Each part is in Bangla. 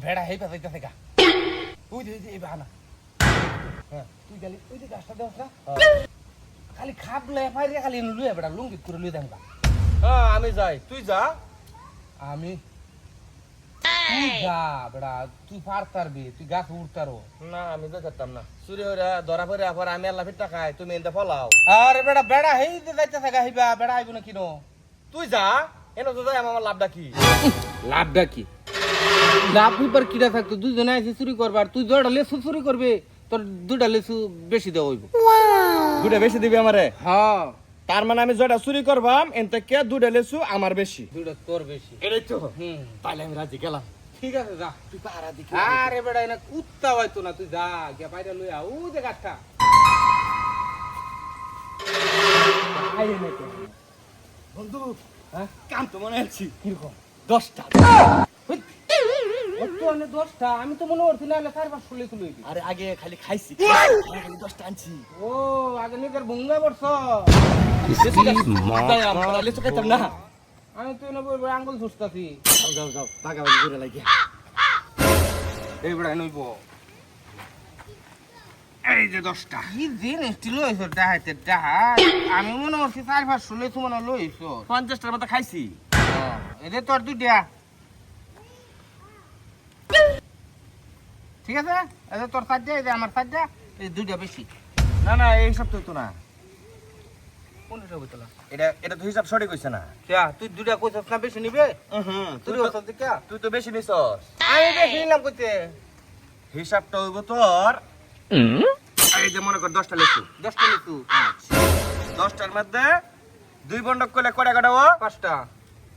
ভেড়া হেই পাতাইতেছে গা ওই যে এই বাহানা হ্যাঁ তুই খালি ওই যে গাছটা দেওয়া না খালি খাবলে ফাইরে খালি লুয়ে বেড়া লুঙ্গি করে লুয়ে দেন হ্যাঁ আমি যাই তুই যা আমি তুই যা বেড়া তুই পারতারবি তুই গাছ উঠতারো না আমি তো যেতাম না চুরি হইরা ধরা পড়ে আবার আমি আল্লাহ ফিট টাকাই তুমি এনতে ফলাও আরে বেড়া বেড়া হেই যে যাইতেছে গা হেইবা বেড়া আইব না কিনো তুই যা এনে তো যাই আমার লাভটা কি লাভটা কি লাভ হইবার কিরা থাকতো দুইজনে আইসি চুরি করবার তুই দুইটা লেসু চুরি করবে তোর দুইটা লেসু বেশি দেওয়া হইব দুটা বেশি দিবি আমারে হ্যাঁ তার মানে আমি যেটা চুরি করবাম এনতে কে দুটা লেসু আমার বেশি দুইটা তোর বেশি এটাই তো হুম তাহলে আমি রাজি গেলাম ঠিক আছে যা তুই পাহারা দিকে আরে বেড়া এনা কুত্তা হয়তো না তুই যা গিয়া বাইরে লইয়া ও যে গাছটা বন্ধু হ্যাঁ কাম তো মনে আছি কিরকম 10টা অনে 10টা আমি তো মনে করছি না 4-5 লেসু লইবি আরে আগে খালি খাইছি খালি 10টা আনছি ও আগে নিজের ভুঙ্গা পড়ছ লেসু খাইতাম না আমি তো এনে বলবো আঙ্গুল ছুটতাছি যাও যাও বাগাবাগি করে লাগিয়া এই বেড়া নইব এই যে 10টা কি জিনিস তুই লইছ ডাহাইতে ডাহা আমি মনে করছি 4-5 লেসু মনে লইছ 50টার মতো খাইছি এদের তোর দুইটা ঠিক আছে এদের তোর 4টা এই যে আমার 4টা এই দুইটা বেশি না না এই সব তো না কোনটা বইতলা এটা এটা তো হিসাব সঠিক হইছে না কে তুই দুইটা কইছস না বেশি নিবে তুই তুই কইছস কে তুই তো বেশি নিছস আমি বেশি নিলাম কইতে হিসাবটা হইব তোর এই যে মনে কর 10টা লেসু 10টা লেসু 10টার মধ্যে দুই বন্ডক করলে কয়টা কাটাবো 5টা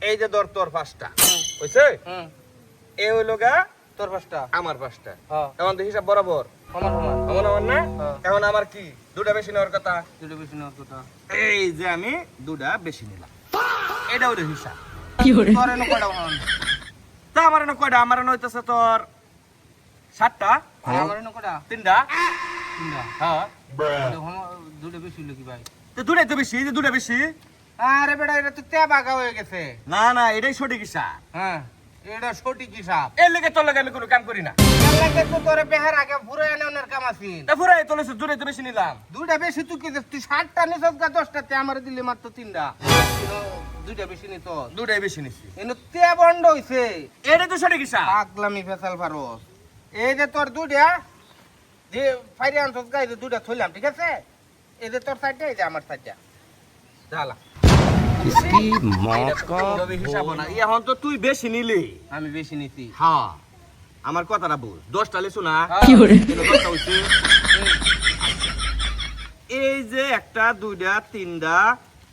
এই যে ধর তোর 5টা হইছে হুম এই হইলো গা তোর 5টা আমার 5টা হ্যাঁ এখন তো হিসাব বরাবর আমার সমান আমার আমার না হ্যাঁ। এখন আমার কি দুটা বেশি নেওয়ার কথা দুইটা বেশি নেওয়ার কথা এই যে আমি দুটা বেশি নিলাম এটা হলো হিসাব তোর এনে কয়টা হন তা আমার না কয়টা আমার নইতেছে তোর 7টা আমার এনে কয়টা 3টা তিনটা হ্যাঁ দুইটা বেশি হলো কি ভাই তো দুটাই তো বেশি এই যে দুটা বেশি আরে বেটা এটা তো তে বাগা হয়ে গেছে না না এটাই সঠিক হিসাব হ্যাঁ এটা সঠিক হিসাব এর লেগে তোর লাগে আমি কোনো কাম করি না লাগে তো তোরে বেহার আগে ঘুরে এনে ওনার কাম আছিস তা পুরাই তোলে দুটাই তো বেশি নিলাম দুইটা বেশি তুই কি তুই 60টা নিছস গা 10টাতে আমার দিলে মাত্র 3টা দুইটা বেশি নিত দুটাই বেশি নিছি এনে তে বন্ধ হইছে এটাই তো সঠিক হিসাব পাগলামি ফেসাল ফারস এই যে তোর দুইটা যে ফাইরে আনছস গা এই যে দুইটা থইলাম ঠিক আছে এই যে তোর সাইডটা এই যে আমার সাইডটা জালা হিসাব না এখন তো তুই বেশি নিলি আমি বেশি নিছি হ্যাঁ আমার কথাটা বুঝ 10টা লেসু না কি করে 10টা হইছে এই যে একটা দুইটা তিনটা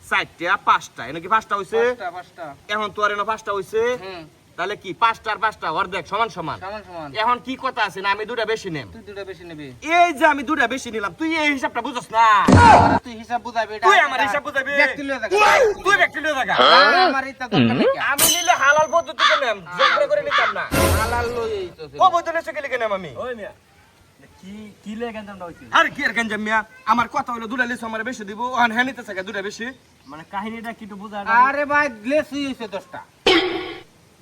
চারটা 5টা এনে কি 5টা হইছে 5টা এখন তোর এনে 5টা হইছে হুম তাহলে কি 5টা আর 5টা অর্ধেক সমান সমান সমান সমান এখন কি কথা আছে না আমি দুটা বেশি নেম তুই দুইটা বেশি নিবি এই যে আমি দুটা বেশি নিলাম তুই এই হিসাবটা বুঝছ না আমারে তুই হিসাব বুঝাবি এটা তুই আমার হিসাব বুঝাবি ব্যক্তি লয়ে থাকা তুই ব্যক্তি লয়ে থাকা আমার এটা দরকার নাই আমি নিলে হালাল পদ্ধতিতে নেম জব্র করে নিতাম না হালাল লই তো ও বদলে সে গেলে কেন আমি ওই মিয়া কি কি লে গেঞ্জামটা হইছে আর কি আর গঞ্জাম মিয়া আমার কথা হলো দুটা লিসু আমার বেশি দিব ওখান হ্যাঁ নিতে থাকে দুটা বেশি মানে কাহিনীটা কি একটু বুঝা আরে ভাই লেসু হইছে 10টা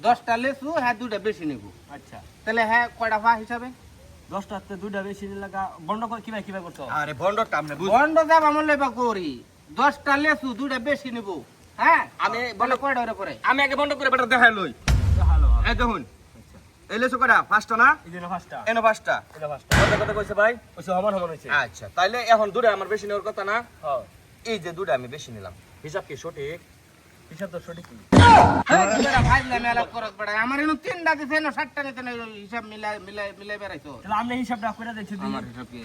10টা লেসু হ্যাঁ দুইটা বেশি নিব আচ্ছা তাহলে হ্যাঁ কয়টা ভা হিসাবে 10টাতে দুইটা বেশি লাগা বন্ধ করে কিভাবে করছো আরে বন্ডর কামনে বুঝ বন্ধ যাব আমার লইবা করি 10টা লেসু দুইটা বেশি নিব হ্যাঁ আমি বলে কয়টা ওরে পরে আমি আগে বন্ধ করে বেটা দেখাই লই ভালো এই দেখুন এই লিসু কয়টা 5টা না এই জন্য ফার্স্টটা এনে 5টা এটা ফার্স্টটা কত কথা কইছে ভাই ওই সমান সমান হইছে আচ্ছা তাইলে এখন দুটা আমার বেশি নেওয়ার কথা না হ্যাঁ এই যে দুটা আমি বেশি নিলাম হিসাব কি সঠিক হিসাব তো সঠিক ভাই মেলা করত পড়ে আমার এনে 3টা দিছে না 7টা নিতে না হিসাব মিলাই বেরাইছো তাহলে আপনি হিসাবটা করে দেখছি আমার হিসাব কি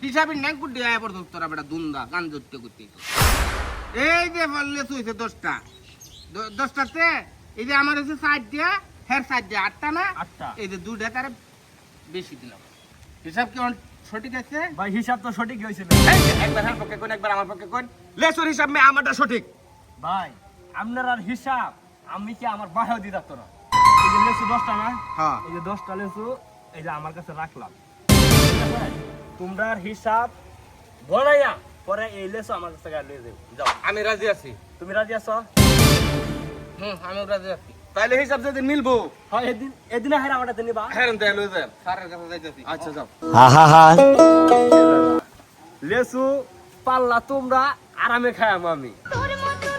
হিসাবে নাই কুডি আয় পড়তো তোরা বেটা দুন্দা গান জুটতে করতে এই যে বললে তুই 10টা 10টাতে এই যে আমার হচ্ছে 60 দিয়া হের 60 দিয়া 8টা না 8টা এই যে দুইটা তারে বেশি দিলাম হিসাব কি সঠিক আছে ভাই হিসাব তো সঠিক হইছিল এই যে, একবার হ্যাঁ পক্ষে কোন একবার আমার পক্ষে কোন লেসুর হিসাব মে আমারটা সঠিক ভাই আপনার আর হিসাব আমি কি আমার বাসাও দিয়ে রাখতো না এই যে লেসু 10টা না হ্যাঁ এই যে 10টা লেসু এই যে আমার কাছে রাখলাম তোমরার হিসাব বনাইয়া পরে এই লেসু আমার কাছে নিয়ে যাও যাও আমি রাজি আছি তুমি রাজি আছো আমি রাজি আছি তাহলে হিসাব যেদিন মিলবো হয় এদিনে হারা আমারটা নিবা হ্যাঁ তাই লই যান। স্যারের কাছে যাইতেছি আচ্ছা যাও। লেসু পাল্লা তোমরা আরামে খায়াম আমি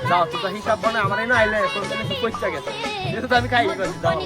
যাও তোমরা হিসাব বানায় আমার এই না আইলে তোমরা লেসু কইচা গেছে যেহেতু আমি খাই যাও